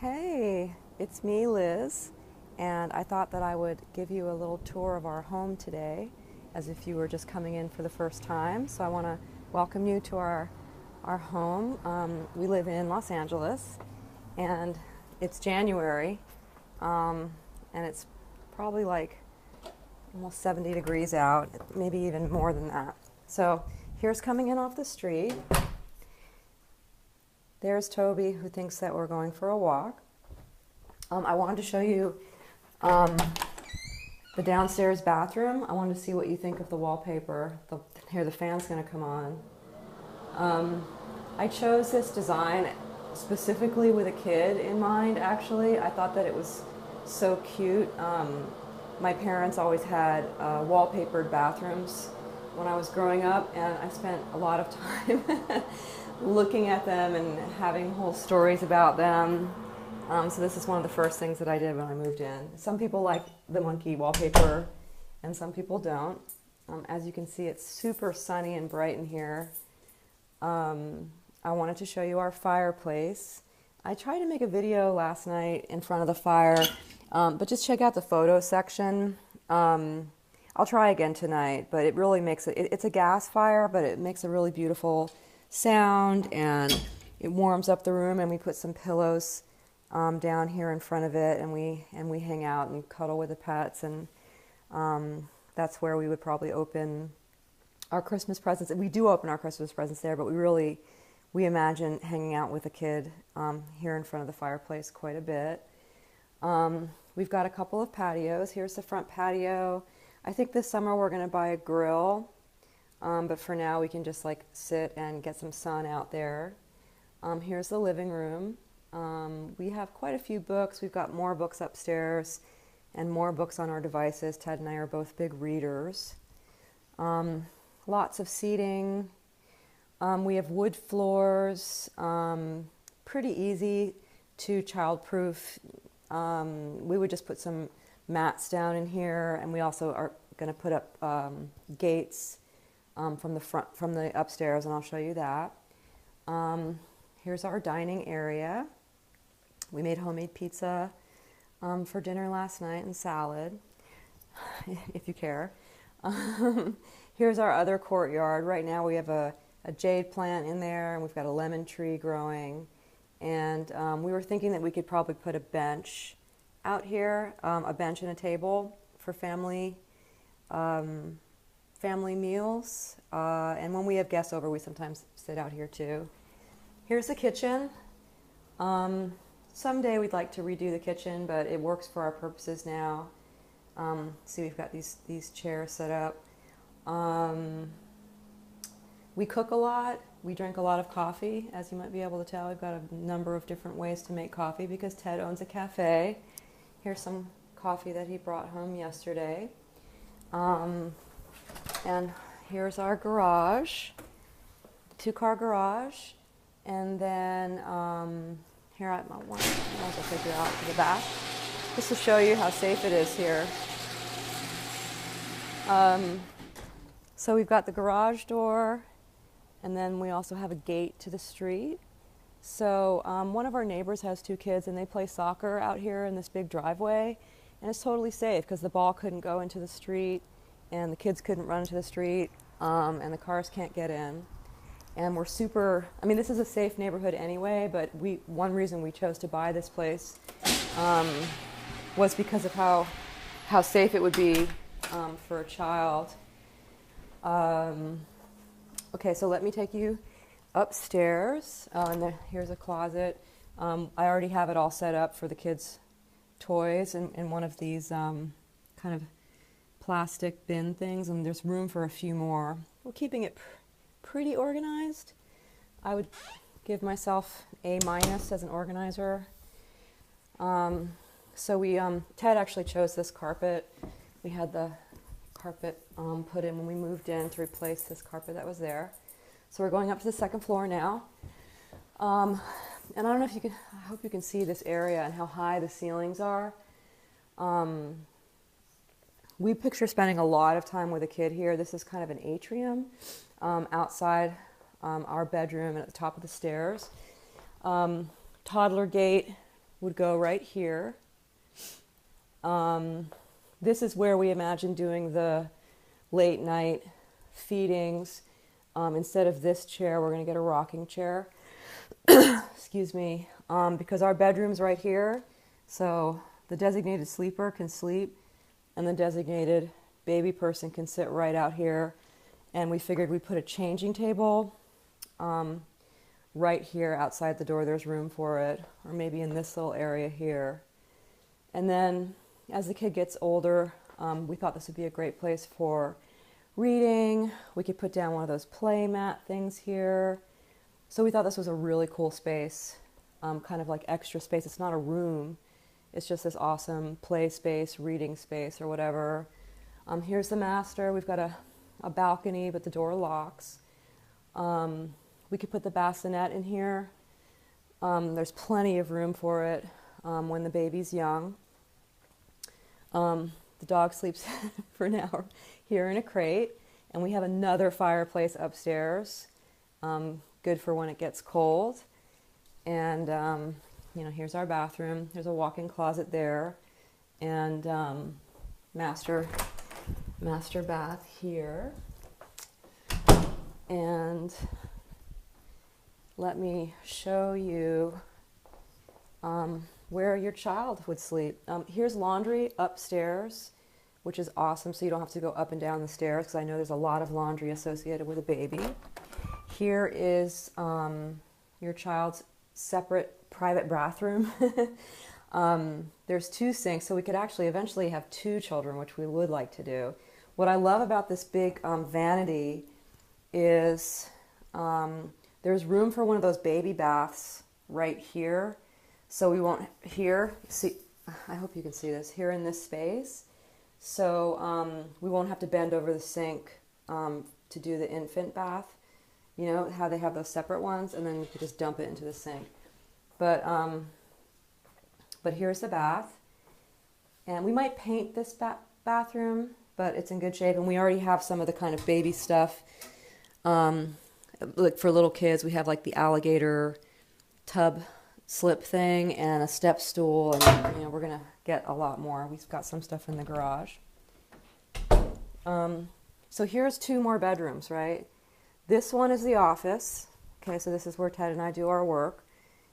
Hey, it's me, Liz, and I thought that I would give you a little tour of our home today, as if you were just coming in for the first time. So I want to welcome you to our home. We live in Los Angeles, and it's January, and it's probably like almost 70 degrees out, maybe even more than that. So here's coming in off the street. There's Toby, who thinks that we're going for a walk. I wanted to show you the downstairs bathroom. I wanted to see what you think of the wallpaper. Here, the fan's going to come on. I chose this design specifically with a kid in mind, actually. I thought that it was so cute. My parents always had wallpapered bathrooms when I was growing up, and I spent a lot of time looking at them and having whole stories about them. So this is one of the first things that I did when I moved in. Some people like the monkey wallpaper and some people don't. As you can see, it's super sunny and bright in here. I wanted to show you our fireplace. I tried to make a video last night in front of the fire, but just check out the photo section. I'll try again tonight, but it really makes it's a gas fire, but it makes a really beautiful sound, and it warms up the room. And we put some pillows down here in front of it, and we hang out and cuddle with the pets, and that's where we would probably open our Christmas presents. And we do open our Christmas presents there, but we imagine hanging out with a kid here in front of the fireplace quite a bit. We've got a couple of patios. Here's the front patio. I think this summer we're going to buy a grill. But for now, we can just like sit and get some sun out there. Here's the living room. We have quite a few books. We've got more books upstairs and more books on our devices. Ted and I are both big readers. Lots of seating. We have wood floors. Pretty easy to childproof. We would just put some mats down in here, and we also are going to put up gates from the upstairs, and I'll show you that. Here's our dining area. We made homemade pizza for dinner last night and salad, if you care. Here's our other courtyard. Right now we have a jade plant in there, and we've got a lemon tree growing. And we were thinking that we could probably put a bench out here, a bench and a table for family meals, and when we have guests over, we sometimes sit out here too. Here's the kitchen. Someday we'd like to redo the kitchen, but it works for our purposes now. See, we've got these chairs set up. We cook a lot. We drink a lot of coffee, as you might be able to tell. We've got a number of different ways to make coffee because Ted owns a cafe. Here's some coffee that he brought home yesterday. And here's our garage, two-car garage, and then here I might as well figure out to the back, just to show you how safe it is here. So we've got the garage door, and then we also have a gate to the street. So one of our neighbors has two kids, and they play soccer out here in this big driveway, and it's totally safe because the ball couldn't go into the street, and the kids couldn't run into the street, and the cars can't get in. And we're this is a safe neighborhood anyway, but one reason we chose to buy this place was because of how safe it would be for a child. Okay, so let me take you upstairs, and here's a closet. I already have it all set up for the kids' toys in one of these kind of plastic bin things, and there's room for a few more. We're keeping it pretty organized. I would give myself A- as an organizer. So Ted actually chose this carpet. We had the carpet put in when we moved in to replace this carpet that was there. So we're going up to the second floor now. And I don't know if I hope you can see this area and how high the ceilings are. We picture spending a lot of time with a kid here. This is kind of an atrium outside our bedroom and at the top of the stairs. Toddler gate would go right here. This is where we imagine doing the late night feedings. Instead of this chair, we're going to get a rocking chair. Excuse me. Because our bedroom's right here, so the designated sleeper can sleep and the designated baby person can sit right out here. And we figured we'd put a changing table right here outside the door. There's room for it, or maybe in this little area here. And then as the kid gets older, we thought this would be a great place for reading. We could put down one of those play mat things here. So we thought this was a really cool space, kind of like extra space. It's not a room. It's just this awesome play space, reading space, or whatever. Here's the master. We've got a balcony, but the door locks. We could put the bassinet in here. There's plenty of room for it when the baby's young. The dog sleeps for now here in a crate. And we have another fireplace upstairs, good for when it gets cold. And, here's our bathroom. There's a walk-in closet there. And master bath here. And let me show you where your child would sleep. Here's laundry upstairs, which is awesome, so you don't have to go up and down the stairs, because I know there's a lot of laundry associated with a baby. Here is your child's separate private bathroom. There's 2 sinks, so we could actually eventually have 2 children, which we would like to do. What I love about this big vanity is there's room for one of those baby baths right here. So we won't, see, I hope you can see this, here in this space. So we won't have to bend over the sink to do the infant bath. You know how they have those separate ones, and then you could just dump it into the sink. But here's the bath. And we might paint this bathroom, but it's in good shape. And we already have some of the kind of baby stuff. Like for little kids, we have like the alligator tub slip thing and a step stool, and we're gonna get a lot more. We've got some stuff in the garage. So here's 2 more bedrooms, right? This one is the office. Okay, so this is where Ted and I do our work.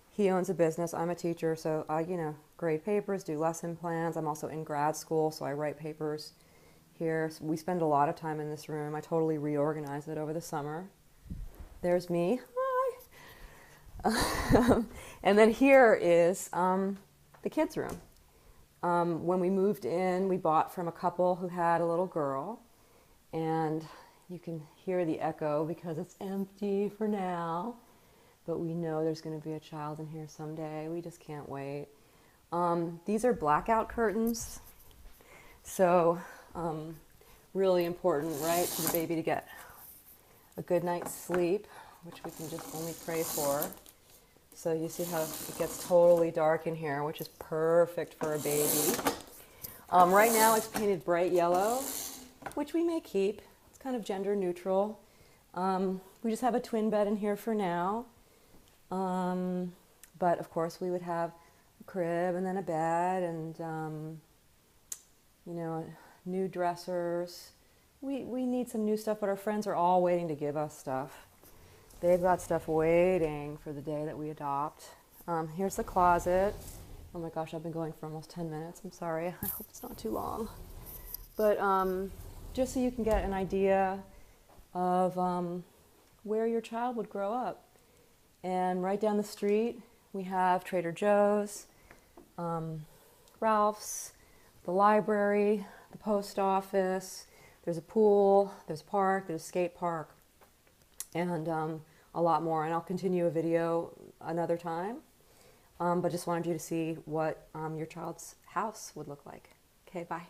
He owns a business. I'm a teacher, so I, grade papers, do lesson plans. I'm also in grad school, so I write papers here. So we spend a lot of time in this room. I totally reorganized it over the summer. There's me. Hi. And then here is the kids' room. When we moved in, we bought from a couple who had a little girl, and you can hear the echo because it's empty for now, but we know there's going to be a child in here someday. We just can't wait. These are blackout curtains, so really important, right, for the baby to get a good night's sleep, which we can just only pray for. So you see how it gets totally dark in here, which is perfect for a baby. Right now it's painted bright yellow, which we may keep. It's kind of gender neutral. We just have a twin bed in here for now. But of course we would have a crib and then a bed and, new dressers. We need some new stuff, but our friends are all waiting to give us stuff. They've got stuff waiting for the day that we adopt. Here's the closet. Oh my gosh, I've been going for almost 10 minutes. I'm sorry. I hope it's not too long. But just so you can get an idea of where your child would grow up. And right down the street, we have Trader Joe's, Ralph's, the library, the post office. There's a pool, there's a park, there's a skate park, and a lot more. And I'll continue a video another time, but just wanted you to see what your child's house would look like. Okay, bye.